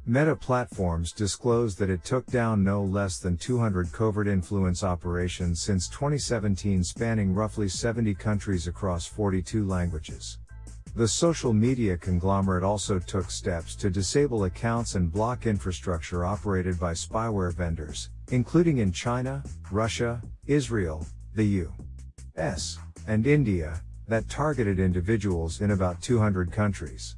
Meta Platforms disclosed that it took down no less than 200 covert influence operations since 2017, spanning roughly 70 countries across 42 languages. The social media conglomerate also took steps to disable accounts and block infrastructure operated by spyware vendors, including in China, Russia, Israel, the U.S., and India, that targeted individuals in about 200 countries.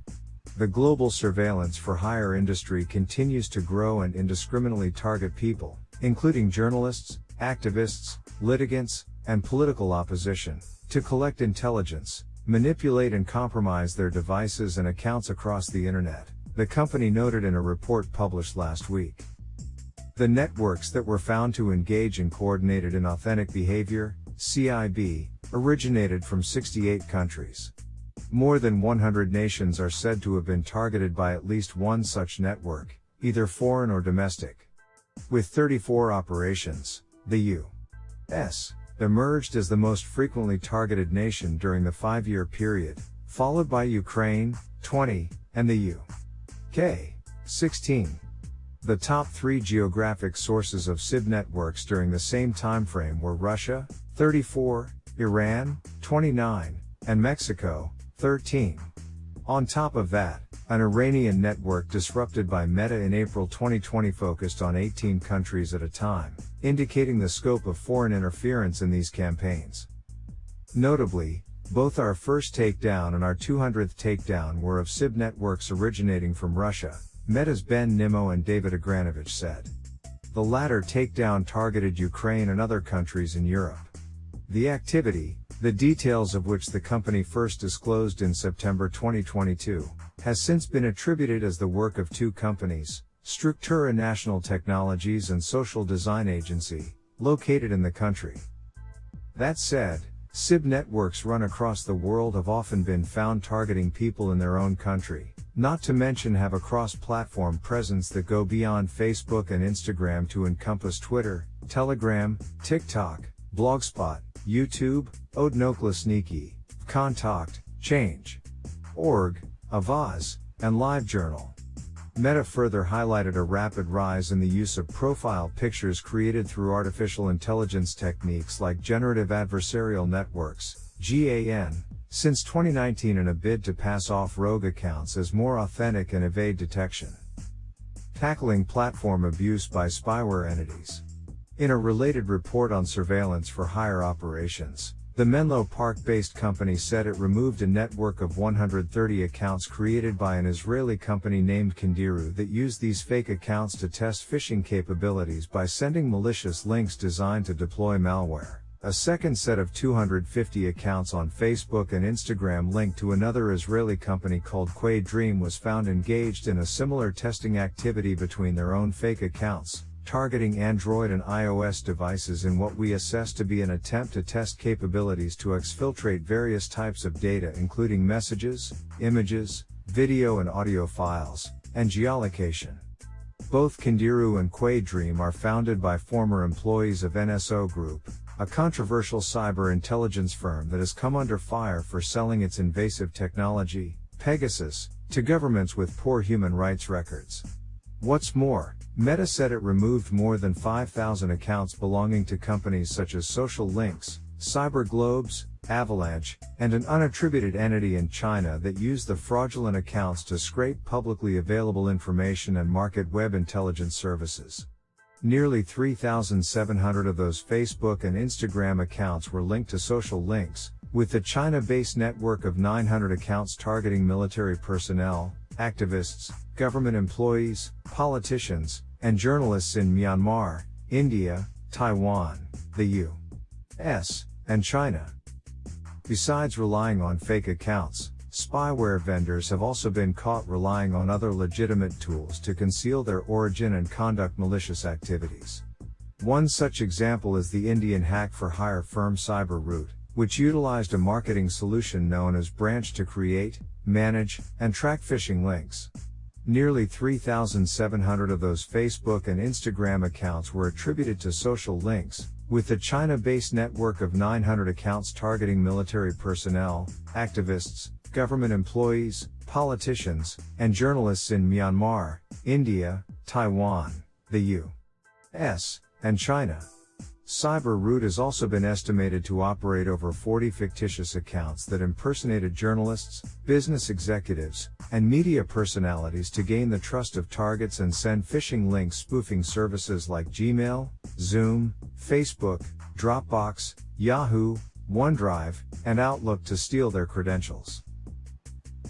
The global surveillance for hire industry continues to grow and indiscriminately target people, including journalists, activists, litigants, and political opposition, to collect intelligence, manipulate and compromise their devices and accounts across the internet, the company noted in a report published last week. The networks that were found to engage in coordinated inauthentic behavior, CIB, originated from 68 countries. More than 100 nations are said to have been targeted by at least one such network, either foreign or domestic. With 34 operations, the U.S. emerged as the most frequently targeted nation during the 5-year period, followed by Ukraine, 20, and the UK, 16. The top 3 geographic sources of SIB networks during the same timeframe were Russia, 34, Iran, 29, and Mexico, 13. On top of that, an Iranian network disrupted by Meta in April 2020 focused on 18 countries at a time, indicating the scope of foreign interference in these campaigns. Notably, both our first takedown and our 200th takedown were of SIB networks originating from Russia, Meta's Ben Nimmo and David Agranovich said. The latter takedown targeted Ukraine and other countries in Europe. The activity, the details of which the company first disclosed in September 2022, has since been attributed as the work of 2 companies, Struktura National Technologies and Social Design Agency, located in the country. That said, SIB networks run across the world have often been found targeting people in their own country, not to mention have a cross-platform presence that go beyond Facebook and Instagram to encompass Twitter, Telegram, TikTok, Blogspot, YouTube, Odnoklassniki, Vkontakte, Change.org, Avaz, and LiveJournal. Meta further highlighted a rapid rise in the use of profile pictures created through artificial intelligence techniques like generative adversarial networks, GAN, since 2019 in a bid to pass off rogue accounts as more authentic and evade detection. Tackling platform abuse by spyware entities. In a related report on surveillance for hire operations, the Menlo Park-based company said it removed a network of 130 accounts created by an Israeli company named Kindiru that used these fake accounts to test phishing capabilities by sending malicious links designed to deploy malware. A second set of 250 accounts on Facebook and Instagram linked to another Israeli company called Quay Dream was found engaged in a similar testing activity between their own fake accounts, targeting Android and iOS devices in what we assess to be an attempt to test capabilities to exfiltrate various types of data including messages, images, video and audio files, and geolocation. Both Kindiru and Quay Dream are founded by former employees of NSO Group, a controversial cyber intelligence firm that has come under fire for selling its invasive technology, Pegasus, to governments with poor human rights records. What's more, Meta said it removed more than 5,000 accounts belonging to companies such as Social Links, CyberGlobes, Avalanche, and an unattributed entity in China that used the fraudulent accounts to scrape publicly available information and market web intelligence services. Nearly 3,700 of those Facebook and Instagram accounts were linked to Social Links, with the China-based network of 900 accounts targeting military personnel, activists, government employees, politicians, and journalists in Myanmar, India, Taiwan, the U.S., and China. Besides relying on fake accounts, spyware vendors have also been caught relying on other legitimate tools to conceal their origin and conduct malicious activities. One such example is the Indian hack-for-hire firm CyberRoot, which utilized a marketing solution known as Branch to create, manage, and track phishing links. Nearly 3,700 of those Facebook and Instagram accounts were attributed to Social Links, with the China-based network of 900 accounts targeting military personnel, activists, government employees, politicians, and journalists in Myanmar, India, Taiwan, the U.S., and China. CyberRoot has also been estimated to operate over 40 fictitious accounts that impersonated journalists, business executives, and media personalities to gain the trust of targets and send phishing links spoofing services like Gmail, Zoom, Facebook, Dropbox, Yahoo, OneDrive, and Outlook to steal their credentials.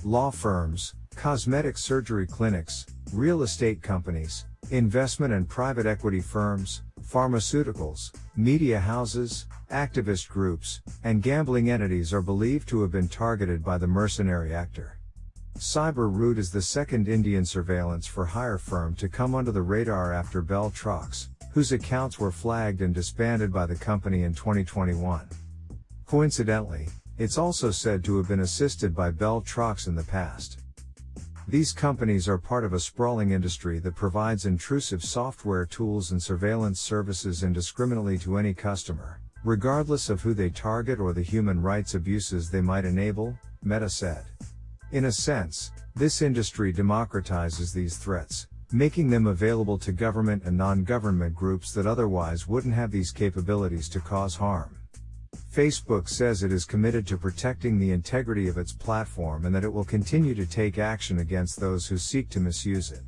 Law firms, cosmetic surgery clinics, real estate companies, investment and private equity firms, pharmaceuticals, media houses, activist groups, and gambling entities are believed to have been targeted by the mercenary actor. CyberRoot is the second Indian surveillance for hire firm to come under the radar after Bell Trox, whose accounts were flagged and disbanded by the company in 2021. Coincidentally, it's also said to have been assisted by Bell Trox in the past. These companies are part of a sprawling industry that provides intrusive software tools and surveillance services indiscriminately to any customer, regardless of who they target or the human rights abuses they might enable, Meta said. In a sense, this industry democratizes these threats, making them available to government and non-government groups that otherwise wouldn't have these capabilities to cause harm. Facebook says it is committed to protecting the integrity of its platform and that it will continue to take action against those who seek to misuse it.